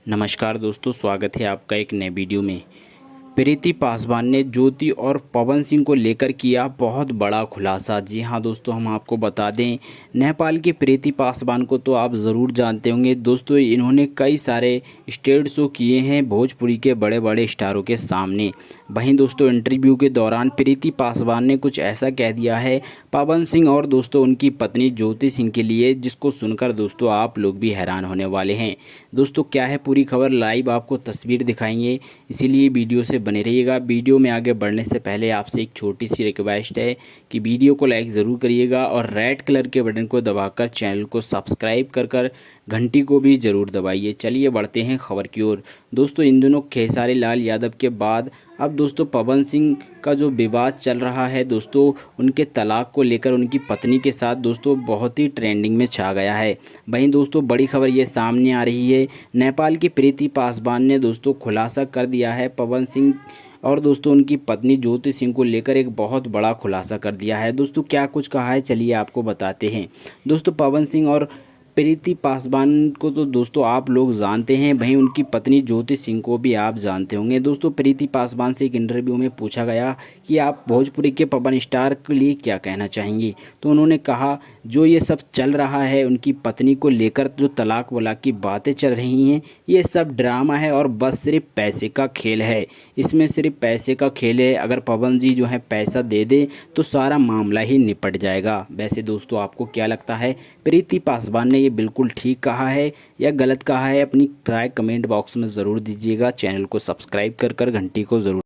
नमस्कार दोस्तों, स्वागत है आपका एक नए वीडियो में। प्रीति पासवान ने ज्योति और पवन सिंह को लेकर किया बहुत बड़ा खुलासा। जी हाँ दोस्तों, हम आपको बता दें, नेपाल की प्रीति पासवान को तो आप ज़रूर जानते होंगे दोस्तों। इन्होंने कई सारे स्टेज शो किए हैं भोजपुरी के बड़े बड़े स्टारों के सामने। वहीं दोस्तों, इंटरव्यू के दौरान प्रीति पासवान ने कुछ ऐसा कह दिया है पवन सिंह और दोस्तों उनकी पत्नी ज्योति सिंह के लिए, जिसको सुनकर दोस्तों आप लोग भी हैरान होने वाले हैं। दोस्तों क्या है पूरी खबर, लाइव आपको तस्वीर दिखाएंगे, इसीलिए वीडियो से बने रहिएगा। वीडियो में आगे बढ़ने से पहले आपसे एक छोटी सी रिक्वेस्ट है कि वीडियो को लाइक ज़रूर करिएगा और रेड कलर के बटन को दबाकर चैनल को सब्सक्राइब कर घंटी को भी ज़रूर दबाइए। चलिए बढ़ते हैं खबर की ओर। दोस्तों इन दिनों खेसारी लाल यादव के बाद अब दोस्तों पवन सिंह का जो विवाद चल रहा है दोस्तों, उनके तलाक को लेकर उनकी पत्नी के साथ दोस्तों बहुत ही ट्रेंडिंग में छा गया है। वहीं दोस्तों बड़ी खबर ये सामने आ रही है, नेपाल की प्रीति पासवान ने दोस्तों खुलासा कर दिया है पवन सिंह और दोस्तों उनकी पत्नी ज्योति सिंह को लेकर एक बहुत बड़ा खुलासा कर दिया है। दोस्तों क्या कुछ कहा है, चलिए आपको बताते हैं। दोस्तों पवन सिंह और प्रीति पासवान को तो दोस्तों आप लोग जानते हैं, वहीं उनकी पत्नी ज्योति सिंह को भी आप जानते होंगे। दोस्तों प्रीति पासवान से एक इंटरव्यू में पूछा गया कि आप भोजपुरी के पवन स्टार के लिए क्या कहना चाहेंगी, तो उन्होंने कहा जो ये सब चल रहा है उनकी पत्नी को लेकर, जो तलाक वलाक की बातें चल रही हैं, ये सब ड्रामा है और बस सिर्फ पैसे का खेल है। इसमें सिर्फ पैसे का खेल है। अगर पवन जी जो है पैसा दे दे तो सारा मामला ही निपट जाएगा। वैसे दोस्तों आपको क्या लगता है, प्रीति पासवान ने ये बिल्कुल ठीक कहा है या गलत कहा है? अपनी राय कमेंट बॉक्स में ज़रूर दीजिएगा। चैनल को सब्सक्राइब कर घंटी को ज़रूर